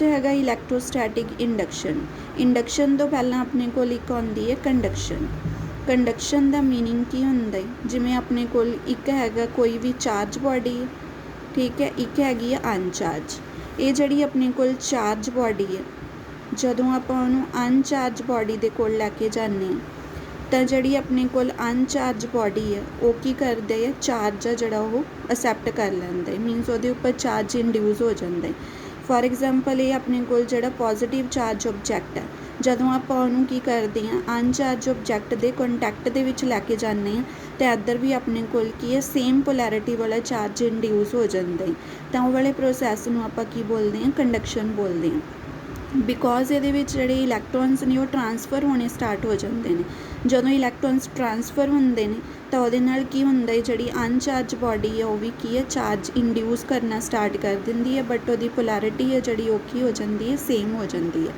Next ਹੈਗਾ electrostatic induction. Induction ਤੋਂ ਪਹਿਲਾਂ ਆਪਣੇ ਕੋਲ ਇੱਕ ਆਉਂਦੀ ਹੈ ਕੰਡਕਸ਼ਨ। ਕੰਡਕਸ਼ਨ ਦਾ ਮੀਨਿੰਗ ਕੀ ਹੁੰਦਾ ਹੈ, ਜਿਵੇਂ ਆਪਣੇ ਕੋਲ ਇੱਕ ਹੈਗਾ ਕੋਈ ਵੀ ਚਾਰਜ ਬਾਡੀ ਹੈ, ਠੀਕ ਹੈ, ਇੱਕ ਹੈਗੀ ਹੈ ਅਨਚਾਰਜ। ਇਹ ਜਿਹੜੀ ਆਪਣੇ ਕੋਲ ਚਾਰਜ ਬਾਡੀ ਹੈ, ਜਦੋਂ ਆਪਾਂ ਉਹਨੂੰ ਅਨਚਾਰਜ ਬਾਡੀ ਦੇ ਕੋਲ ਲੈ ਕੇ ਜਾਂਦੇ ਹਾਂ ਤਾਂ ਜਿਹੜੀ ਆਪਣੇ ਕੋਲ ਅਨਚਾਰਜ ਬਾਡੀ ਹੈ ਉਹ ਕੀ ਕਰਦੇ ਆ, ਚਾਰਜ ਆ ਜਿਹੜਾ ਉਹ ਅਸੈਪਟ ਕਰ ਲੈਂਦਾ ਹੈ, ਮੀਨਸ ਉਹਦੇ ਉੱਪਰ ਚਾਰਜ ਇੰਡਿਊਸ ਹੋ ਜਾਂਦਾ ਹੈ। ਫੋਰ ਐਗਜ਼ਾਮਪਲ ਇਹ ਆਪਣੇ ਕੋਲ ਜਿਹੜਾ ਪੋਜ਼ੀਟਿਵ ਚਾਰਜ ਓਬਜੈਕਟ ਹੈ, ਜਦੋਂ ਆਪਾਂ ਉਹਨੂੰ ਕੀ ਕਰਦੇ ਹਾਂ, ਅਨਚਾਰਜ ਓਬਜੈਕਟ ਦੇ ਕੰਟੈਕਟ ਦੇ ਵਿੱਚ ਲੈ ਕੇ ਜਾਂਦੇ ਹਾਂ ਤਾਂ ਇੱਧਰ ਵੀ ਆਪਣੇ ਕੋਲ ਕੀ ਹੈ, ਸੇਮ ਪੋਲੈਰਿਟੀ ਵਾਲਾ ਚਾਰਜ ਇੰਡਿਊਸ ਹੋ ਜਾਂਦਾ ਹੈ। ਤਾਂ ਉਹ ਵਾਲੇ ਪ੍ਰੋਸੈਸ ਨੂੰ ਆਪਾਂ ਕੀ ਬੋਲਦੇ ਹਾਂ, ਕੰਡਕਸ਼ਨ ਬੋਲਦੇ ਹਾਂ। ਬਿਕੋਜ਼ ਇਹਦੇ ਵਿੱਚ ਜਿਹੜੇ ਇਲੈਕਟ੍ਰੋਨਸ ਨੇ ਉਹ ਟਰਾਂਸਫਰ ਹੋਣੇ ਸਟਾਰਟ ਹੋ ਜਾਂਦੇ ਨੇ। ਜਦੋਂ ਇਲੈਕਟ੍ਰੋਨਸ ਟਰਾਂਸਫਰ ਹੁੰਦੇ ਨੇ ਤਾਂ ਉਹਦੇ ਨਾਲ ਕੀ ਹੁੰਦਾ ਹੈ, ਜਿਹੜੀ ਅਨਚਾਰਜ ਬਾਡੀ ਹੈ ਉਹ ਵੀ ਕੀ ਹੈ, ਚਾਰਜ ਇੰਡਿਊਸ ਕਰਨਾ ਸਟਾਰਟ ਕਰ ਦਿੰਦੀ ਹੈ, ਬਟ ਉਹਦੀ ਪੋਲੈਰਿਟੀ ਹੈ ਜਿਹੜੀ ਉਹ ਕੀ ਹੋ ਜਾਂਦੀ ਹੈ, ਸੇਮ ਹੋ ਜਾਂਦੀ ਹੈ।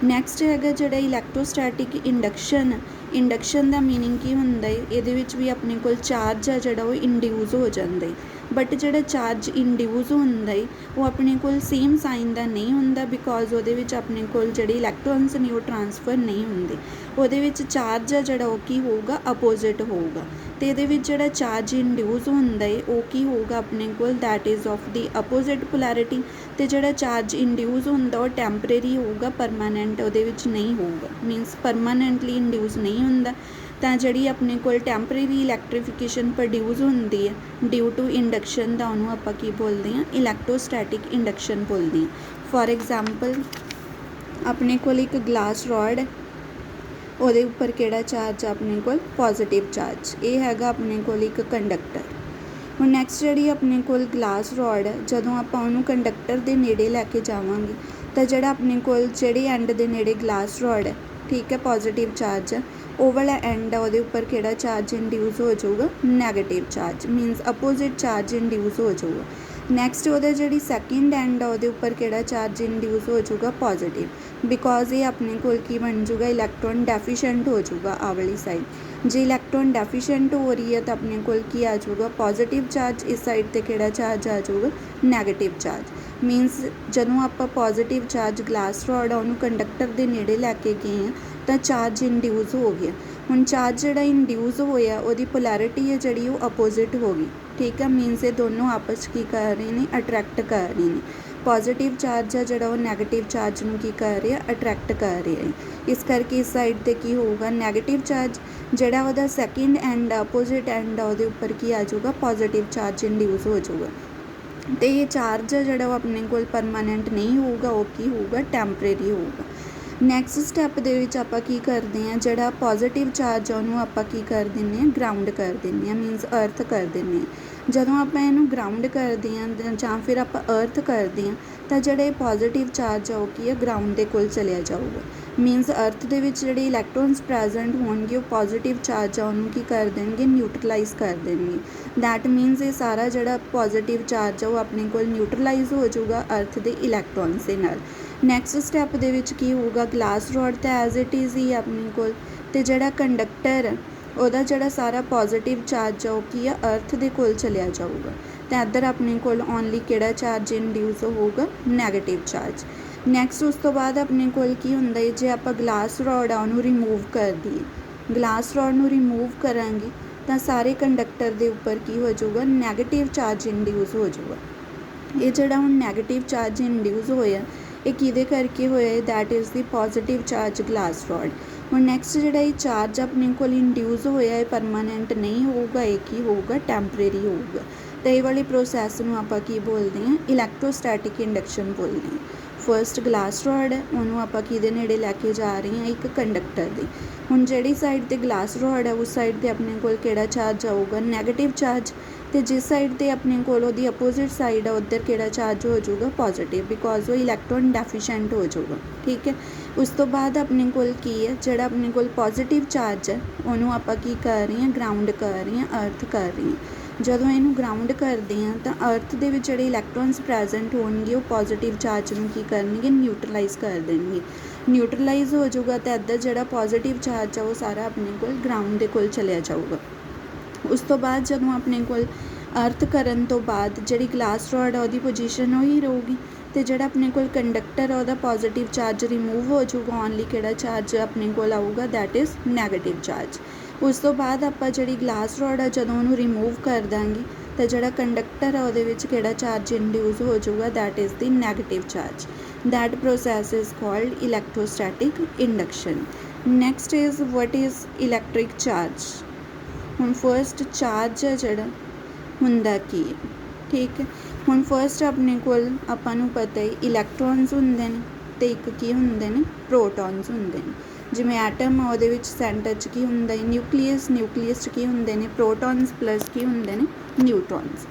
ਨੈਕਸਟ ਹੈਗਾ ਜਿਹੜਾ ਇਲੈਕਟ੍ਰੋਸਟੈਟਿਕ ਇੰਡਕਸ਼ਨ। ਇੰਡਕਸ਼ਨ ਦਾ ਮੀਨਿੰਗ ਕੀ ਹੁੰਦਾ ਹੈ, ਇਹਦੇ ਵਿੱਚ ਵੀ ਆਪਣੇ ਕੋਲ ਚਾਰਜ ਆ ਜਿਹੜਾ ਉਹ ਇੰਡਿਊਸ ਹੋ ਜਾਂਦਾ ਹੈ, ਬਟ ਜਿਹੜਾ ਚਾਰਜ ਇੰਡਿਊਸ ਹੁੰਦਾ ਹੈ ਉਹ ਆਪਣੇ ਕੋਲ ਸੇਮ ਸਾਈਨ ਦਾ ਨਹੀਂ ਹੁੰਦਾ, ਬਿਕੋਜ਼ ਉਹਦੇ ਵਿੱਚ ਆਪਣੇ ਕੋਲ ਜਿਹੜੇ ਇਲੈਕਟ੍ਰੋਨਸ ਨੇ ਉਹ ਟਰਾਂਸਫਰ ਨਹੀਂ ਹੁੰਦੇ। ਉਹਦੇ ਵਿੱਚ ਚਾਰਜ ਆ ਜਿਹੜਾ ਉਹ ਕੀ ਹੋਊਗਾ, ਅਪੋਜ਼ਿਟ ਹੋਊਗਾ। ਅਤੇ ਇਹਦੇ ਵਿੱਚ ਜਿਹੜਾ ਚਾਰਜ ਇੰਡਿਊਸ ਹੁੰਦਾ ਹੈ ਉਹ ਕੀ ਹੋਊਗਾ ਆਪਣੇ ਕੋਲ, that is of the opposite polarity. ਅਤੇ ਜਿਹੜਾ ਚਾਰਜ ਇੰਡਿਊਸ ਹੁੰਦਾ ਉਹ ਟੈਂਪਰੇਰੀ ਹੋਊਗਾ, ਪਰਮਾਨੈਂਟ ਉਹਦੇ ਵਿੱਚ ਨਹੀਂ ਹੋਊਗਾ, ਮੀਨਸ ਪਰਮਾਨੈਂਟਲੀ ਇੰਡਿਊਸ ਨਹੀਂ ਹੁੰਦਾ। ਤਾਂ ਜਿਹੜੀ ਆਪਣੇ ਕੋਲ ਟੈਂਪਰੇਰੀ ਇਲੈਕਟ੍ਰੀਫਿਕੇਸ਼ਨ ਪ੍ਰੋਡਿਊਸ ਹੁੰਦੀ ਹੈ ਡਿਊ ਟੂ ਇੰਡਕਸ਼ਨ ਦਾ, ਉਹਨੂੰ ਆਪਾਂ ਕੀ ਬੋਲਦੇ ਹਾਂ, ਇਲੈਕਟ੍ਰੋਸਟੈਟਿਕ ਇੰਡਕਸ਼ਨ ਬੋਲਦੇ ਹਾਂ। ਫੋਰ ਐਗਜ਼ਾਮਪਲ ਆਪਣੇ ਕੋਲ ਇੱਕ ਗਲਾਸ ਰੋਡ ਹੈ, ਉਹਦੇ ਉੱਪਰ ਕਿਹੜਾ ਚਾਰਜ ਆ ਆਪਣੇ ਕੋਲ, ਪੋਜ਼ੀਟਿਵ ਚਾਰਜ। ਇਹ ਹੈਗਾ ਆਪਣੇ ਕੋਲ ਇੱਕ ਕੰਡਕਟਰ। ਹੁਣ ਨੈਕਸਟ ਜਿਹੜੀ ਆਪਣੇ ਕੋਲ ਗਲਾਸ ਰੋਡ ਹੈ, ਜਦੋਂ ਆਪਾਂ ਉਹਨੂੰ ਕੰਡਕਟਰ ਦੇ ਨੇੜੇ ਲੈ ਕੇ ਜਾਵਾਂਗੇ ਤਾਂ ਜਿਹੜਾ ਆਪਣੇ ਕੋਲ ਜਿਹੜੇ ਐਂਡ ਦੇ ਨੇੜੇ ਗਲਾਸ ਰੋਡ ਹੈ, ਠੀਕ ਹੈ, ਪੋਜ਼ੀਟਿਵ ਚਾਰਜ ਹੈ, ਉਹ ਵਾਲਾ ਐਂਡ ਆ ਉਹਦੇ ਉੱਪਰ ਕਿਹੜਾ ਚਾਰਜ ਇੰਡਿਊਸ ਹੋ ਜਾਊਗਾ, negative charge, means opposite charge induce ਹੋ ਜਾਊਗਾ। ਨੈਕਸਟ ਉਹਦਾ ਜਿਹੜੀ ਸੈਕਿੰਡ ਐਂਡ ਆ ਉਹਦੇ ਉੱਪਰ ਕਿਹੜਾ ਚਾਰਜ ਇੰਡਿਊਸ ਹੋ ਜਾਊਗਾ, ਪੋਜ਼ੀਟਿਵ, ਬਿਕੋਜ਼ ਇਹ ਆਪਣੇ ਕੋਲ ਕੀ ਬਣ ਜਾਊਗਾ, ਇਲੈਕਟ੍ਰੋਨ ਡੈਫੀਸ਼ੈਂਟ ਹੋ ਜਾਊਗਾ ਆਹ ਵਾਲੀ ਸਾਈਡ। ਜੇ ਇਲੈਕਟ੍ਰੋਨ ਡੈਫੀਸ਼ੈਂਟ ਹੋ ਰਹੀ ਹੈ ਤਾਂ ਆਪਣੇ ਕੋਲ ਕੀ ਆ ਜਾਊਗਾ, ਪੋਜ਼ੀਟਿਵ ਚਾਰਜ। ਇਸ ਸਾਈਡ 'ਤੇ ਕਿਹੜਾ ਚਾਰਜ ਆ ਜਾਊਗਾ, ਨੈਗੇਟਿਵ ਚਾਰਜ। ਮੀਨਸ ਜਦੋਂ ਆਪਾਂ ਪੋਜ਼ੀਟਿਵ ਚਾਰਜ ਗਲਾਸ ਰੋਡ ਆ ਉਹਨੂੰ ਕੰਡਕਟਰ ਦੇ ਨੇੜੇ ਲੈ ਕੇ ਗਏ ਹਾਂ ਤਾਂ ਚਾਰਜ ਇੰਡਿਊਸ ਹੋ ਗਿਆ। ਹੁਣ ਚਾਰਜ ਜਿਹੜਾ ਇੰਡਿਊਸ ਹੋਇਆ ਉਹਦੀ ਪੋਲੈਰਿਟੀ ਹੈ ਜਿਹੜੀ ਉਹ ਅਪੋਜ਼ਿਟ ਹੋ ਗਈ, ਠੀਕ ਹੈ, ਮੀਨਸ ਇਹ ਦੋਨੋਂ ਆਪਸ 'ਚ ਕੀ ਕਰ ਰਹੇ ਨੇ, ਅਟਰੈਕਟ ਕਰ ਰਹੇ ਨੇ। ਪੋਜ਼ੀਟਿਵ ਚਾਰਜ ਆ ਜਿਹੜਾ ਉਹ ਨੈਗੇਟਿਵ ਚਾਰਜ ਨੂੰ ਕੀ ਕਰ ਰਿਹਾ, ਅਟਰੈਕਟ ਕਰ ਰਿਹਾ ਹੈ। ਇਸ ਕਰਕੇ ਇਸ ਸਾਈਡ 'ਤੇ ਕੀ ਹੋਊਗਾ, ਨੈਗੇਟਿਵ ਚਾਰਜ। ਜਿਹੜਾ ਉਹਦਾ ਸੈਕਿੰਡ ਐਂਡ ਆ, ਅਪੋਜ਼ਿਟ ਐਂਡ ਆ, ਉਹਦੇ ਉੱਪਰ ਕੀ ਆ ਜਾਊਗਾ, ਪੋਜ਼ੀਟਿਵ ਚਾਰਜ ਇੰਡਿਊਸ ਹੋ ਜਾਊਗਾ। ਅਤੇ ਇਹ ਚਾਰਜ ਆ ਜਿਹੜਾ ਉਹ ਆਪਣੇ ਕੋਲ ਪਰਮਾਨੈਂਟ ਨਹੀਂ ਹੋਊਗਾ, ਉਹ ਕੀ ਹੋਊਗਾ, ਟੈਂਪਰੇਰੀ ਹੋਊਗਾ। ਨੈਕਸਟ ਸਟੈਪ ਦੇ ਵਿੱਚ ਆਪਾਂ ਕੀ ਕਰਦੇ ਹਾਂ, ਜਿਹੜਾ ਪੋਜ਼ੀਟਿਵ ਚਾਰਜ ਆ ਉਹਨੂੰ ਆਪਾਂ ਕੀ ਕਰ ਦਿੰਦੇ ਹਾਂ, ਗਰਾਊਂਡ ਕਰ ਦਿੰਦੇ ਹਾਂ, ਮੀਨਸ ਅਰਥ ਕਰ ਦਿੰਦੇ ਹਾਂ। ਜਦੋਂ ਆਪਾਂ ਇਹਨੂੰ ਗਰਾਊਂਡ ਕਰਦੇ ਹਾਂ ਜਾਂ ਫਿਰ ਆਪਾਂ ਅਰਥ ਕਰਦੇ ਹਾਂ ਤਾਂ ਜਿਹੜੇ ਪੋਜ਼ੀਟਿਵ ਚਾਰਜ ਆ ਉਹ ਕੀ ਹੈ, ਗਰਾਊਂਡ ਦੇ ਕੋਲ ਚਲਿਆ ਜਾਊਗਾ। ਮੀਨਸ ਅਰਥ ਦੇ ਵਿੱਚ ਜਿਹੜੇ ਇਲੈਕਟ੍ਰੋਨਸ ਪ੍ਰੈਜ਼ੈਂਟ ਹੋਣਗੇ ਉਹ ਪੋਜ਼ੀਟਿਵ ਚਾਰਜ ਆ ਉਹਨੂੰ ਕੀ ਕਰ ਦੇਣਗੇ, ਨਿਊਟਰਲਾਈਜ਼ ਕਰ ਦੇਣਗੇ। ਦੈਟ ਮੀਨਸ ਇਹ ਸਾਰਾ ਜਿਹੜਾ ਪੋਜ਼ੀਟਿਵ ਚਾਰਜ ਆ ਉਹ ਆਪਣੇ ਕੋਲ ਨਿਊਟਰਲਾਈਜ਼ ਹੋ ਜਾਊਗਾ ਅਰਥ ਦੇ ਇਲੈਕਟ੍ਰੋਨਸ ਦੇ ਨਾਲ। ਨੈਕਸਟ ਸਟੈਪ ਦੇ ਵਿੱਚ ਕੀ ਹੋਊਗਾ, ਗਲਾਸ ਰੋਡ ਤਾਂ ਐਜ਼ ਇਟ ਇਜ਼ ਹੀ ਆਪਣੇ ਕੋਲ, ਅਤੇ ਜਿਹੜਾ ਕੰਡਕਟਰ ਉਹਦਾ ਜਿਹੜਾ ਸਾਰਾ ਪੋਜ਼ੀਟਿਵ ਚਾਰਜ ਆ ਉਹ ਕੀ ਆ, ਅਰਥ ਦੇ ਕੋਲ ਚਲਿਆ ਜਾਊਗਾ। ਅਤੇ ਇੱਧਰ ਆਪਣੇ ਕੋਲ ਓਨਲੀ ਕਿਹੜਾ ਚਾਰਜ ਇੰਡਿਊਸ ਹੋਊਗਾ, ਨੈਗੇਟਿਵ ਚਾਰਜ। ਨੈਕਸਟ ਉਸ ਤੋਂ ਬਾਅਦ ਆਪਣੇ ਕੋਲ ਕੀ ਹੁੰਦਾ ਹੈ, ਜੇ ਆਪਾਂ ਗਲਾਸ ਰੋਡ ਆ ਉਹਨੂੰ ਰਿਮੂਵ ਕਰ ਦਈਏ, ਗਲਾਸ ਰੋਡ ਨੂੰ ਰਿਮੂਵ ਕਰਾਂਗੇ ਤਾਂ ਸਾਰੇ ਕੰਡਕਟਰ ਦੇ ਉੱਪਰ ਕੀ ਹੋ ਜਾਊਗਾ, ਨੈਗੇਟਿਵ ਚਾਰਜ ਇੰਡਿਊਸ ਹੋ ਜਾਊਗਾ। ਇਹ ਜਿਹੜਾ ਹੁਣ ਨੈਗੇਟਿਵ ਚਾਰਜ ਇੰਡਿਊਸ ਹੋਇਆ ਇਹ ਕਿਹਦੇ ਕਰਕੇ ਹੋਇਆ, that is the positive charge glass road. ਹੁਣ ਨੈਕਸਟ ਜਿਹੜਾ ਇਹ ਚਾਰਜ ਆਪਣੇ ਕੋਲ ਇੰਡਿਊਸ ਹੋਇਆ ਇਹ ਪਰਮਾਨੈਂਟ ਨਹੀਂ ਹੋਊਗਾ, ਇਹ ਕੀ ਹੋਊਗਾ, ਟੈਂਪਰੇਰੀ ਹੋਊਗਾ। ਤਾਂ ਇਹ ਵਾਲੀ ਪ੍ਰੋਸੈਸ ਨੂੰ ਆਪਾਂ ਕੀ ਬੋਲਦੇ ਹਾਂ, ਇਲੈਕਟ੍ਰੋਸਟੈਟਿਕ ਇੰਡਕਸ਼ਨ ਬੋਲਦੇ ਹਾਂ। ਫਸਟ ਗਲਾਸ ਰੋਡ ਹੈ ਉਹਨੂੰ ਆਪਾਂ ਕਿਹਦੇ ਨੇੜੇ ਲੈ ਕੇ ਜਾ ਰਹੇ ਹਾਂ, ਇੱਕ ਕੰਡਕਟਰ ਦੇ। ਹੁਣ ਜਿਹੜੀ ਸਾਈਡ 'ਤੇ ਗਲਾਸ ਰੋਡ ਹੈ ਉਸ ਸਾਈਡ 'ਤੇ ਆਪਣੇ ਕੋਲ ਕਿਹੜਾ ਚਾਰਜ ਆਊਗਾ, ਨੈਗੇਟਿਵ ਚਾਰਜ। ਅਤੇ ਜਿਸ ਸਾਈਡ 'ਤੇ ਆਪਣੇ ਕੋਲ ਉਹਦੀ ਅਪੋਜ਼ਿਟ ਸਾਈਡ ਆ ਉੱਧਰ ਕਿਹੜਾ ਚਾਰਜ ਹੋ ਜਾਊਗਾ, ਪੋਜ਼ੀਟਿਵ, ਬਿਕੋਜ਼ ਉਹ ਇਲੈਕਟ੍ਰੋਨ ਡੈਫੀਸ਼ੈਂਟ ਹੋ ਜਾਊਗਾ, ਠੀਕ ਹੈ। ਉਸ ਤੋਂ ਬਾਅਦ ਆਪਣੇ ਕੋਲ ਕੀ ਹੈ, ਜਿਹੜਾ ਆਪਣੇ ਕੋਲ ਪੋਜ਼ੀਟਿਵ ਚਾਰਜ ਹੈ ਉਹਨੂੰ ਆਪਾਂ ਕੀ ਕਰ ਰਹੇ ਹਾਂ, ਗਰਾਊਂਡ ਕਰ ਰਹੇ ਹਾਂ, ਅਰਥ ਕਰ ਰਹੇ ਹਾਂ। ਜਦੋਂ ਇਹਨੂੰ ਗਰਾਊਂਡ ਕਰਦੇ ਹਾਂ ਤਾਂ ਅਰਥ ਦੇ ਵਿੱਚ ਜਿਹੜੇ ਇਲੈਕਟ੍ਰੋਨਸ ਪ੍ਰੈਜ਼ੈਂਟ ਹੋਣਗੇ ਉਹ ਪੋਜ਼ੀਟਿਵ ਚਾਰਜ ਨੂੰ ਕੀ ਕਰਨਗੇ, ਨਿਊਟਰਲਾਈਜ਼ ਕਰ ਦੇਣਗੇ। ਨਿਊਟਰਲਾਈਜ਼ ਹੋ ਜਾਊਗਾ ਤਾਂ ਇੱਧਰ ਜਿਹੜਾ ਪੋਜ਼ੀਟਿਵ ਚਾਰਜ ਆ ਉਹ ਸਾਰਾ ਆਪਣੇ ਕੋਲ ਗਰਾਊਂਡ ਦੇ ਕੋਲ ਚਲਿਆ ਜਾਊਗਾ। ਉਸ ਤੋਂ ਬਾਅਦ ਜਦੋਂ ਆਪਣੇ ਕੋਲ ਅਰਥ ਕਰਨ ਤੋਂ ਬਾਅਦ ਜਿਹੜੀ ਗਲਾਸ ਰੋਡ ਆ ਉਹਦੀ ਪੋਜੀਸ਼ਨ ਉਹੀ ਰਹੂਗੀ ਤੇ ਜਿਹੜਾ ਆਪਣੇ ਕੋਲ ਕੰਡਕਟਰ ਆ ਉਹਦਾ ਪੋਜ਼ਿਟਿਵ ਚਾਰਜ ਰਿਮੂਵ ਹੋ ਜਾਊਗਾ, ਓਨਲੀ ਕਿਹੜਾ ਚਾਰਜ ਆਪਣੇ ਕੋਲ ਆਊਗਾ, ਦੈਟ ਇਜ਼ ਨੈਗੇਟਿਵ ਚਾਰਜ। ਉਸ ਤੋਂ ਬਾਅਦ ਆਪਾਂ ਜਿਹੜੀ ਗਲਾਸ ਰੋਡ ਆ ਜਦੋਂ ਉਹਨੂੰ ਰਿਮੂਵ ਕਰ ਦਾਂਗੇ ਤਾਂ ਜਿਹੜਾ ਕੰਡਕਟਰ ਆ ਉਹਦੇ ਵਿੱਚ ਕਿਹੜਾ ਚਾਰਜ ਇੰਡਿਊਸ ਹੋ ਜਾਊਗਾ, that is the negative charge. That process is called electrostatic induction. Next is what is electric charge. ਹੁਣ ਫਸਟ ਚਾਰਜ ਆ ਜਿਹੜਾ ਹੁੰਦਾ ਕੀ ਹੈ, ਠੀਕ ਹੈ। ਹੁਣ ਫਸਟ ਆਪਣੇ ਕੋਲ ਆਪਾਂ ਨੂੰ ਪਤਾ ਹੈ ਇਲੈਕਟ੍ਰੋਨਸ ਹੁੰਦੇ ਨੇ ਅਤੇ ਇੱਕ ਕੀ ਹੁੰਦੇ ਨੇ, ਪ੍ਰੋਟੋਨਸ ਹੁੰਦੇ ਨੇ। ਜਿਵੇਂ ਐਟਮ ਆ ਉਹਦੇ ਵਿੱਚ ਸੈਂਟਰ 'ਚ ਕੀ ਹੁੰਦਾ ਹੈ, ਨਿਊਕਲੀਅਸ 'ਚ ਕੀ ਹੁੰਦੇ ਨੇ, ਪ੍ਰੋਟੋਨਸ ਪਲੱਸ ਕੀ ਹੁੰਦੇ ਨੇ, ਨਿਊਟਰੋਨਸ।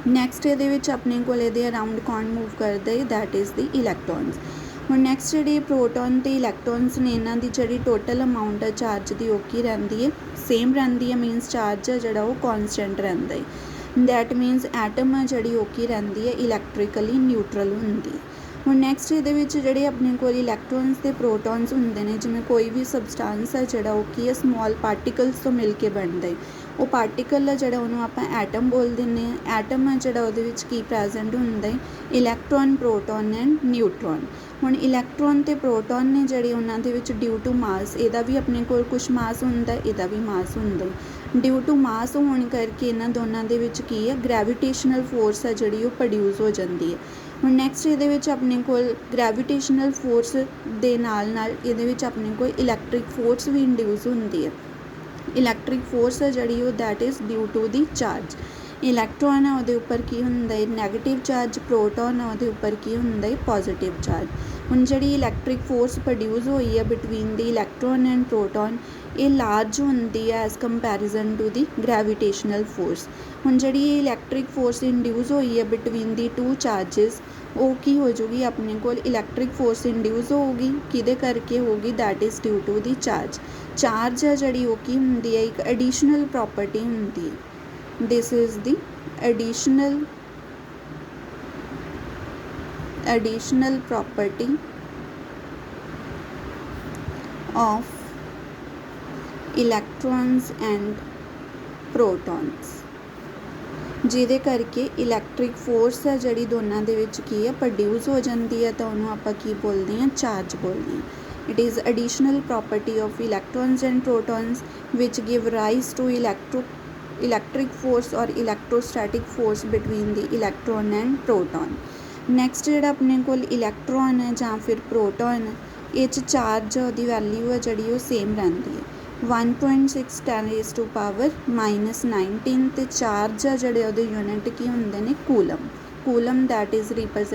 ਨੈਕਸਟ ਇਹਦੇ ਵਿੱਚ ਆਪਣੇ ਕੋਲ ਇਹਦੇ ਅਰਾਊਂਡ ਕੌਣ ਮੂਵ ਕਰਦਾ ਹੈ, ਦੈਟ ਇਜ਼ ਦੀ ਇਲੈਕਟ੍ਰੋਨਸ। ਹੁਣ ਨੈਕਸਟ ਜਿਹੜੇ ਪ੍ਰੋਟੋਨ ਅਤੇ ਇਲੈਕਟ੍ਰੋਨਸ ਨੇ ਇਹਨਾਂ ਦੀ ਜਿਹੜੀ ਟੋਟਲ ਅਮਾਊਂਟ ਹੈ ਚਾਰਜ ਦੀ ਉਹ ਕੀ ਰਹਿੰਦੀ ਹੈ, ਸੇਮ ਰਹਿੰਦੀ ਹੈ। ਮੀਨਸ ਚਾਰਜ ਆ ਜਿਹੜਾ ਉਹ ਕੌਨਸਟੈਂਟ ਰਹਿੰਦਾ ਹੈ। ਦੈਟ ਮੀਨਸ ਐਟਮ ਆ ਜਿਹੜੀ ਉਹ ਕੀ ਰਹਿੰਦੀ ਹੈ, ਇਲੈਕਟ੍ਰੀਕਲੀ ਨਿਊਟਰਲ ਹੁੰਦੀ ਹੈ। ਹੁਣ ਨੈਕਸਟ ਇਹਦੇ ਵਿੱਚ ਜਿਹੜੇ ਆਪਣੇ ਕੋਲ ਇਲੈਕਟ੍ਰੋਨਸ ਅਤੇ ਪ੍ਰੋਟੋਨਸ ਹੁੰਦੇ ਨੇ, ਜਿਵੇਂ ਕੋਈ ਵੀ ਸਬਸਟਾਂਸ ਹੈ ਜਿਹੜਾ ਉਹ ਕੀ ਹੈ, ਸਮੋਲ ਪਾਰਟੀਕਲਸ ਤੋਂ ਮਿਲ ਕੇ ਬਣਦਾ ਹੈ। ਉਹ ਪਾਰਟੀਕਲ ਆ ਜਿਹੜਾ ਉਹਨੂੰ ਆਪਾਂ ਐਟਮ ਬੋਲ ਦਿੰਦੇ ਹਾਂ। ਐਟਮ ਆ ਜਿਹੜਾ ਉਹਦੇ ਵਿੱਚ ਕੀ ਪ੍ਰੈਜ਼ੈਂਟ ਹੁੰਦਾ ਹੈ, ਇਲੈਕਟ੍ਰੋਨ, ਪ੍ਰੋਟੋਨ ਐਂਡ ਨਿਊਟਰੋਨ। ਹੁਣ ਇਲੈਕਟ੍ਰੋਨ ਅਤੇ ਪ੍ਰੋਟੋਨ ਨੇ ਜਿਹੜੇ ਉਹਨਾਂ ਦੇ ਵਿੱਚ ਡਿਊ ਟੂ ਮਾਸ, ਇਹਦਾ ਵੀ ਆਪਣੇ ਕੋਲ ਕੁਛ ਮਾਸ ਹੁੰਦਾ, ਇਹਦਾ ਵੀ ਮਾਸ ਹੁੰਦਾ। ਡਿਊ ਟੂ ਮਾਸ ਹੋਣ ਕਰਕੇ ਇਹਨਾਂ ਦੋਨਾਂ ਦੇ ਵਿੱਚ ਕੀ ਹੈ, ਗ੍ਰੈਵੀਟੇਸ਼ਨਲ ਫੋਰਸ ਹੈ ਜਿਹੜੀ ਉਹ ਪ੍ਰੋਡਿਊਸ ਹੋ ਜਾਂਦੀ ਹੈ। ਹੁਣ ਨੈਕਸਟ ਇਹਦੇ ਵਿੱਚ ਆਪਣੇ ਕੋਲ ਗ੍ਰੈਵੀਟੇਸ਼ਨਲ ਫੋਰਸ ਦੇ ਨਾਲ ਨਾਲ ਇਹਦੇ ਵਿੱਚ ਆਪਣੇ ਕੋਲ ਇਲੈਕਟ੍ਰਿਕ ਫੋਰਸ ਵੀ ਇੰਡਿਊਸ ਹੁੰਦੀ ਹੈ। ਇਲੈਕਟ੍ਰਿਕ ਫੋਰਸ ਹੈ ਜਿਹੜੀ ਉਹ that is due to the charge. Electron ਆ ਉਹਦੇ ਉੱਪਰ ਕੀ ਹੁੰਦਾ ਹੈ, ਨੈਗੇਟਿਵ ਚਾਰਜ। ਪ੍ਰੋਟੋਨ ਆ ਉਹਦੇ ਉੱਪਰ ਕੀ ਹੁੰਦਾ ਹੈ, ਪੋਜ਼ੀਟਿਵ ਚਾਰਜ। ਹੁਣ ਜਿਹੜੀ ਇਲੈਕਟ੍ਰਿਕ ਫੋਰਸ ਪ੍ਰੋਡਿਊਸ ਹੋਈ ਹੈ between the electron and proton, ਇਹ ਲਾਰਜ ਹੁੰਦੀ ਹੈ as comparison to the ਗ੍ਰੈਵੀਟੇਸ਼ਨਲ force. ਹੁਣ ਜਿਹੜੀ ਇਲੈਕਟ੍ਰਿਕ ਫੋਰਸ ਇੰਡਿਊਸ ਹੋਈ ਹੈ ਬਿਟਵੀਨ ਦੀ ਟੂ ਚਾਰਜਿਸ, ਉਹ ਕੀ ਹੋ ਜੂਗੀ ਆਪਣੇ ਕੋਲ, ਇਲੈਕਟ੍ਰਿਕ ਫੋਰਸ ਇੰਡਿਊਸ ਹੋਊਗੀ, ਕਿਹਦੇ ਕਰਕੇ ਹੋਊਗੀ, that is due to the charge. Charge ਹੈ ਜਿਹੜੀ ਉਹ ਕੀ ਹੁੰਦੀ ਹੈ, ਇੱਕ ਐਡੀਸ਼ਨਲ ਪ੍ਰੋਪਰਟੀ ਹੁੰਦੀ ਹੈ। This is the additional property of electrons and protons, ਜਿਹਦੇ ਕਰਕੇ ਇਲੈਕਟ੍ਰਿਕ ਫੋਰਸ ਹੈ ਜਿਹੜੀ ਦੋਨਾਂ ਦੇ ਵਿੱਚ ਕੀ ਹੈ, ਪ੍ਰੋਡਿਊਸ ਹੋ ਜਾਂਦੀ ਹੈ, ਤਾਂ ਉਹਨੂੰ ਆਪਾਂ ਕੀ ਬੋਲਦੇ ਹਾਂ, ਚਾਰਜ ਬੋਲਦੇ ਹਾਂ। It is additional property of electrons and protons which give rise to electric force or electrostatic force between the electron and proton। Next ਜਿਹੜਾ ਆਪਣੇ ਕੋਲ ਇਲੈਕਟ੍ਰੋਨ ਹੈ ਜਾਂ ਫਿਰ ਪ੍ਰੋਟੋਨ, ਇਹ 'ਚ ਚਾਰਜ ਉਹਦੀ ਵੈਲਿਊ ਹੈ ਜਿਹੜੀ ਉਹ ਸੇਮ ਰਹਿੰਦੀ ਹੈ, 1.6 10⁻⁻19 ਅਤੇ ਚਾਰਜ ਆ ਜਿਹੜੇ ਉਹਦੇ ਯੂਨਿਟ ਕੀ ਹੁੰਦੇ ਨੇ, coulomb. Coulomb that is represent